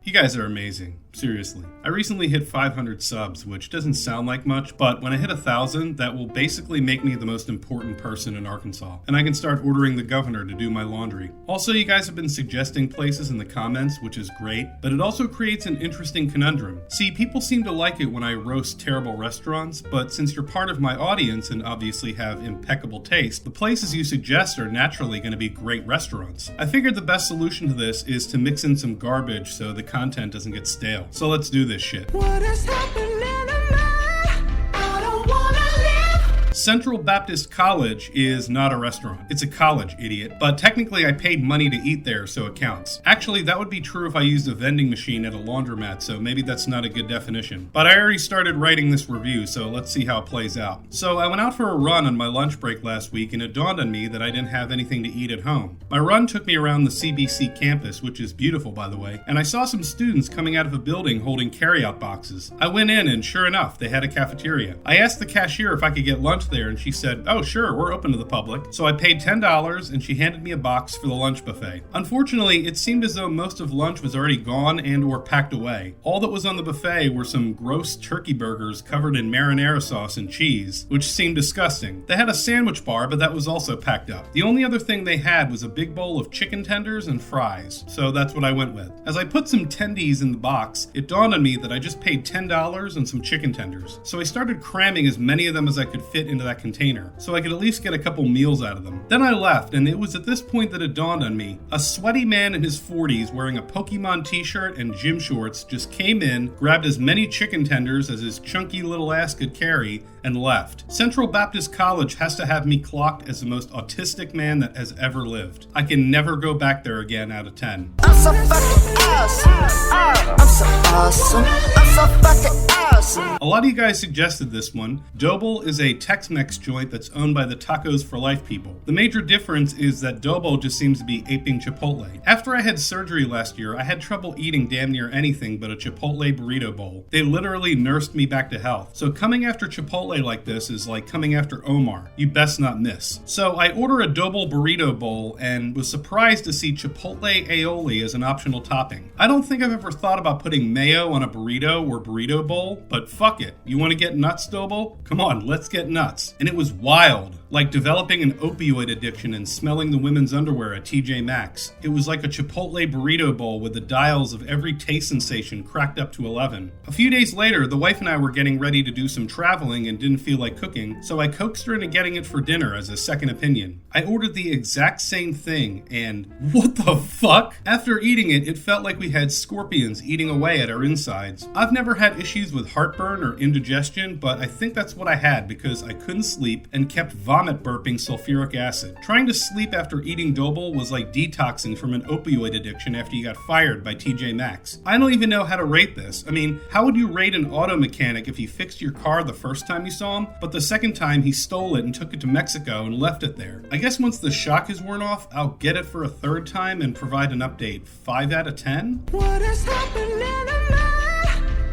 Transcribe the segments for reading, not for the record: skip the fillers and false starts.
You guys are amazing. Seriously. I recently hit 500 subs, which doesn't sound like much, but when I hit 1,000, that will basically make me the most important person in Arkansas, and I can start ordering the governor to do my laundry. Also, you guys have been suggesting places in the comments, which is great, but it also creates an interesting conundrum. See, people seem to like it when I roast terrible restaurants, but since you're part of my audience and obviously have impeccable taste, the places you suggest are naturally going to be great restaurants. I figured the best solution to this is to mix in some garbage so the content doesn't get stale. So let's do this shit. What is happening to me? I don't wanna live. Central Baptist College is not a restaurant. It's a college, idiot. But technically I paid money to eat there, so it counts. Actually, that would be true if I used a vending machine at a laundromat, so maybe that's not a good definition. But I already started writing this review, so let's see how it plays out. So I went out for a run on my lunch break last week, and it dawned on me that I didn't have anything to eat at home. My run took me around the CBC campus, which is beautiful, by the way, and I saw some students coming out of a building holding carryout boxes. I went in, and sure enough, they had a cafeteria. I asked the cashier if I could get lunch there, and she said, "Oh, sure, we're open to the public." So I paid $10, and she handed me a box for the lunch buffet. Unfortunately, it seemed as though most of lunch was already gone and or packed away. All that was on the buffet were some gross turkey burgers covered in marinara sauce and cheese, which seemed disgusting. They had a sandwich bar, but that was also packed up. The only other thing they had was a big bowl of chicken tenders and fries, so that's what I went with. As I put some tendies in the box, it dawned on me that I just paid $10 and some chicken tenders. So I started cramming as many of them as I could fit into that container, so I could at least get a couple meals out of them. Then I left, and it was at this point that it dawned on me. A sweaty man in his 40s wearing a Pokemon t-shirt and gym shorts just came in, grabbed as many chicken tenders as his chunky little ass could carry, and left. Central Baptist College has to have me clocked as the most autistic man that has ever lived. I can never go back there again out of 10. I'm so fucking awesome. I'm so awesome. I'm so fucking awesome. A lot of you guys suggested this one. Doble is a Tex-Mex joint that's owned by the Tacos for Life people. The major difference is that Doble just seems to be aping Chipotle. After I had surgery last year, I had trouble eating damn near anything but a Chipotle burrito bowl. They literally nursed me back to health. So coming after Chipotle like this is like coming after Omar. You best not miss. So I order a Doble burrito bowl and was surprised to see Chipotle aioli as an optional topping. I don't think I've ever thought about putting mayo on a burrito or burrito bowl, but fuck it. You want to get nuts, Doble? Come on, let's get nuts. And it was wild. Like developing an opioid addiction and smelling the women's underwear at TJ Maxx. It was like a Chipotle burrito bowl with the dials of every taste sensation cracked up to 11. A few days later, the wife and I were getting ready to do some traveling and didn't feel like cooking, so I coaxed her into getting it for dinner as a second opinion. I ordered the exact same thing, and what the fuck? After eating it, it felt like we had scorpions eating away at our insides. I've never had issues with heartburn or indigestion, but I think that's what I had because I couldn't sleep and kept vomit burping sulfuric acid. Trying to sleep after eating Doble was like detoxing from an opioid addiction after you got fired by TJ Maxx. I don't even know how to rate this. I mean, how would you rate an auto mechanic if he fixed your car the first time you saw him, but the second time he stole it and took it to Mexico and left it there? I guess once the shock is worn off, I'll get it for a third time and provide an update. 5 out of 10? What is happening to me?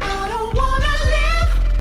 I don't wanna live.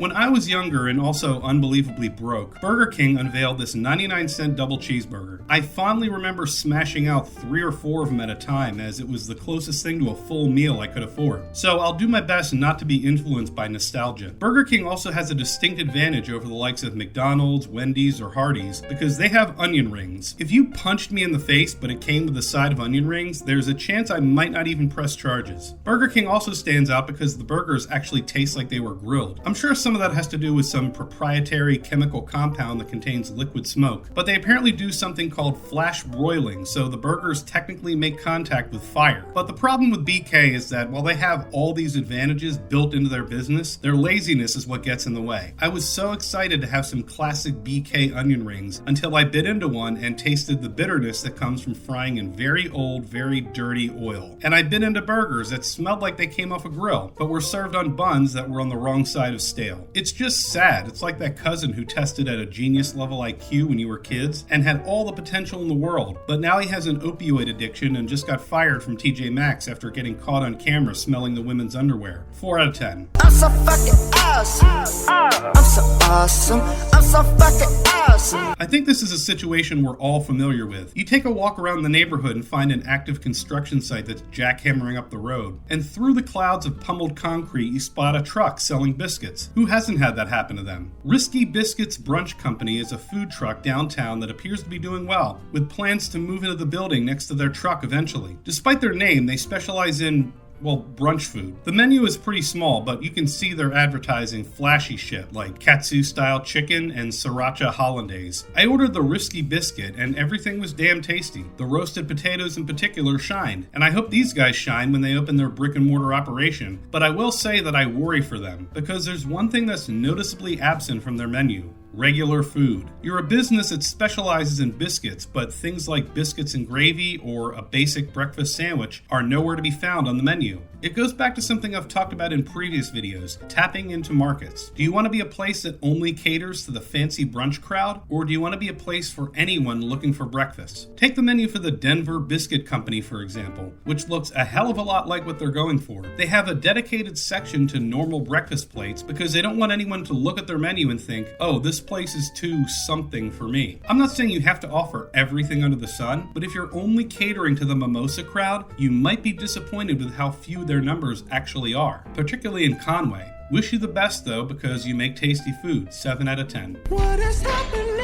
When I was younger and also unbelievably broke, Burger King unveiled this 99-cent double cheeseburger. I fondly remember smashing out 3 or 4 of them at a time as it was the closest thing to a full meal I could afford. So I'll do my best not to be influenced by nostalgia. Burger King also has a distinct advantage over the likes of McDonald's, Wendy's, or Hardee's because they have onion rings. If you punched me in the face but it came with a side of onion rings, there's a chance I might not even press charges. Burger King also stands out because the burgers actually taste like they were grilled. I'm sure some of that has to do with some proprietary chemical compound that contains liquid smoke, but they apparently do something called flash broiling, so the burgers technically make contact with fire. But the problem with BK is that while they have all these advantages built into their business, their laziness is what gets in the way. I was so excited to have some classic BK onion rings until I bit into one and tasted the bitterness that comes from frying in very old, very dirty oil. And I bit into burgers that smelled like they came off a grill, but were served on buns that were on the wrong side of stale. jail. It's just sad. It's like that cousin who tested at a genius level IQ when you were kids and had all the potential in the world, but now he has an opioid addiction and just got fired from TJ Maxx after getting caught on camera smelling the women's underwear. 4 out of 10. I'm so fucking awesome. I'm so awesome. I'm so fucking awesome. I think this is a situation we're all familiar with. You take a walk around the neighborhood and find an active construction site that's jackhammering up the road, and through the clouds of pummeled concrete you spot a truck selling biscuits. Who hasn't had that happen to them? Risky Biscuits Brunch Company is a food truck downtown that appears to be doing well, with plans to move into the building next to their truck eventually. Despite their name, they specialize in brunch food. The menu is pretty small, but you can see they're advertising flashy shit like katsu-style chicken and sriracha hollandaise. I ordered the Risky Biscuit, and everything was damn tasty. The roasted potatoes in particular shined, and I hope these guys shine when they open their brick-and-mortar operation. But I will say that I worry for them, because there's one thing that's noticeably absent from their menu. Regular food. You're a business that specializes in biscuits, but things like biscuits and gravy or a basic breakfast sandwich are nowhere to be found on the menu. It goes back to something I've talked about in previous videos, tapping into markets. Do you want to be a place that only caters to the fancy brunch crowd, or do you want to be a place for anyone looking for breakfast? Take the menu for the Denver Biscuit Company, for example, which looks a hell of a lot like what they're going for. They have a dedicated section to normal breakfast plates because they don't want anyone to look at their menu and think, oh, this place is too something for me. I'm not saying you have to offer everything under the sun, but if you're only catering to the mimosa crowd, you might be disappointed with how few their numbers actually are, particularly in Conway. Wish you the best though, because you make tasty food. 7 out of 10. What is happening to me?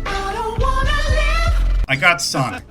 I don't wanna live. I got Sonic.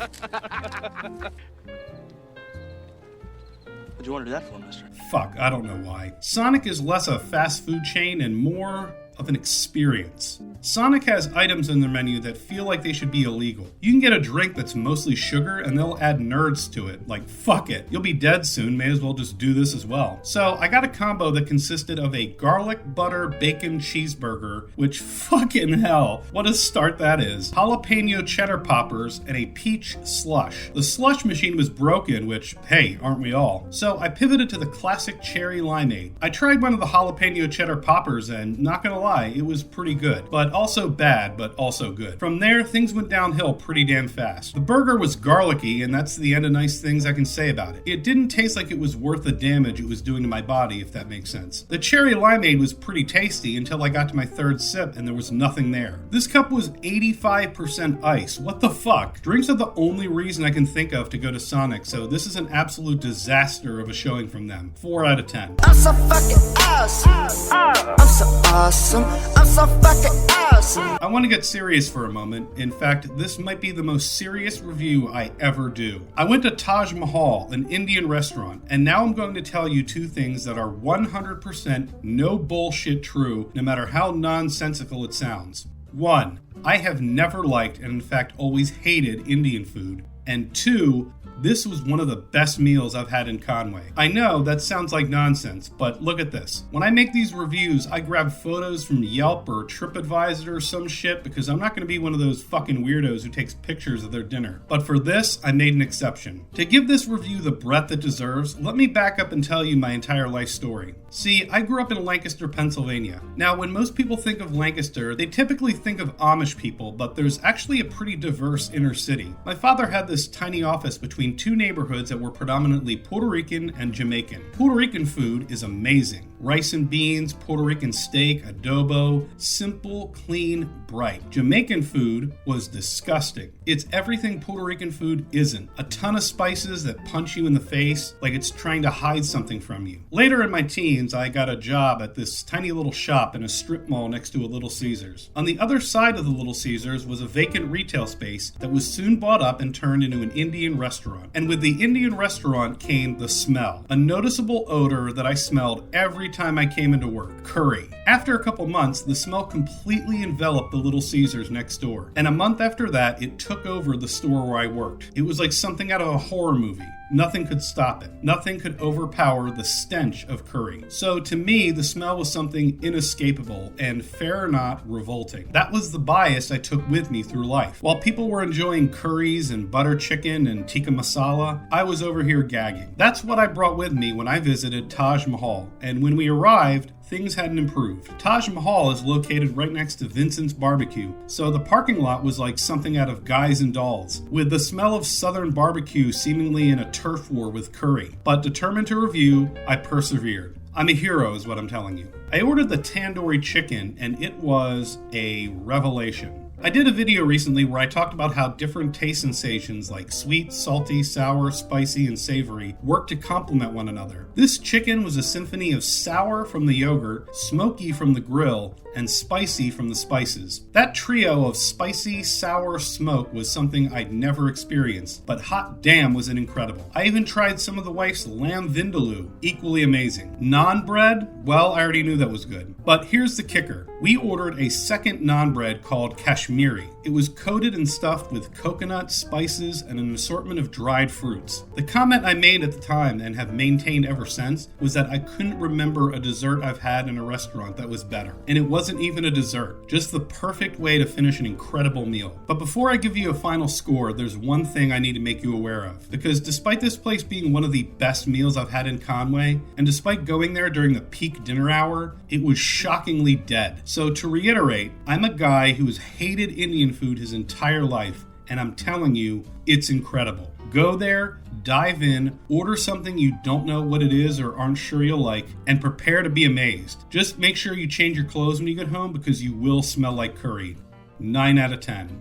What'd you want to do that for, mister? Fuck, I don't know why. Sonic is less a fast food chain and more of an experience. Sonic has items in their menu that feel like they should be illegal. You can get a drink that's mostly sugar and they'll add nerds to it. Like, fuck it. You'll be dead soon, may as well just do this as well. So I got a combo that consisted of a garlic butter bacon cheeseburger, which fucking hell, what a start that is. Jalapeno cheddar poppers and a peach slush. The slush machine was broken, which, hey, aren't we all? So I pivoted to the classic cherry limeade. I tried one of the jalapeno cheddar poppers and, not gonna lie, it was pretty good, but also bad, but also good. From there, things went downhill pretty damn fast. The burger was garlicky, and that's the end of nice things I can say about it. It didn't taste like it was worth the damage it was doing to my body, if that makes sense. The cherry limeade was pretty tasty until I got to my third sip and there was nothing there. This cup was 85% ice. What the fuck? Drinks are the only reason I can think of to go to Sonic, so this is an absolute disaster of a showing from them. 4 out of 10. I'm so fucking awesome. I'm so awesome. I'm so fucking awesome. I want to get serious for a moment. In fact, this might be the most serious review I ever do. I went to Taj Mahal, an Indian restaurant, and now I'm going to tell you two things that are 100% no bullshit true, no matter how nonsensical it sounds. 1, I have never liked and in fact always hated Indian food. And 2, this was one of the best meals I've had in Conway. I know that sounds like nonsense, but look at this. When I make these reviews, I grab photos from Yelp or TripAdvisor or some shit because I'm not going to be one of those fucking weirdos who takes pictures of their dinner. But for this, I made an exception. To give this review the breadth it deserves, let me back up and tell you my entire life story. See, I grew up in Lancaster, Pennsylvania. Now, when most people think of Lancaster, they typically think of Amish people, but there's actually a pretty diverse inner city. My father had this tiny office between two neighborhoods that were predominantly Puerto Rican and Jamaican. Puerto Rican food is amazing. Rice and beans, Puerto Rican steak, adobo, simple, clean, bright. Jamaican food was disgusting. It's everything Puerto Rican food isn't. A ton of spices that punch you in the face like it's trying to hide something from you. Later in my teens, I got a job at this tiny little shop in a strip mall next to a Little Caesars. On the other side of the Little Caesars was a vacant retail space that was soon bought up and turned into an Indian restaurant. And with the Indian restaurant came the smell. A noticeable odor that I smelled every time I came into work. Curry. After a couple months, the smell completely enveloped the Little Caesars next door. And a month after that, it took over the store where I worked. It was like something out of a horror movie. Nothing could stop it. Nothing could overpower the stench of curry. So to me, the smell was something inescapable and, fair or not, revolting. That was the bias I took with me through life. While people were enjoying curries and butter chicken and tikka masala, I was over here gagging. That's what I brought with me when I visited Taj Mahal. And when we arrived, things hadn't improved. Taj Mahal is located right next to Vincent's Barbecue, so the parking lot was like something out of Guys and Dolls, with the smell of southern barbecue seemingly in a turf war with curry. But determined to review, I persevered. I'm a hero is what I'm telling you. I ordered the tandoori chicken and it was a revelation. I did a video recently where I talked about how different taste sensations like sweet, salty, sour, spicy, and savory work to complement one another. This chicken was a symphony of sour from the yogurt, smoky from the grill, and spicy from the spices. That trio of spicy, sour, smoke was something I'd never experienced, but hot damn was it incredible. I even tried some of the wife's lamb vindaloo, equally amazing. Naan bread, well, I already knew that was good. But here's the kicker. We ordered a second naan bread called Kashmiri. It was coated and stuffed with coconut, spices, and an assortment of dried fruits. The comment I made at the time and have maintained ever since was that I couldn't remember a dessert I've had in a restaurant that was better. And it wasn't even a dessert, just the perfect way to finish an incredible meal. But before I give you a final score, there's one thing I need to make you aware of. Because despite this place being one of the best meals I've had in Conway, and despite going there during the peak dinner hour, it was shockingly dead. So to reiterate, I'm a guy who has hated Indian food his entire life, and I'm telling you, it's incredible. Go there, dive in, order something you don't know what it is or aren't sure you'll like, and prepare to be amazed. Just make sure you change your clothes when you get home because you will smell like curry. 9 out of 10.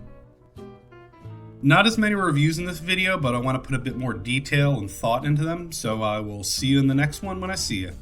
Not as many reviews in this video, but I want to put a bit more detail and thought into them, so I will see you in the next one when I see you.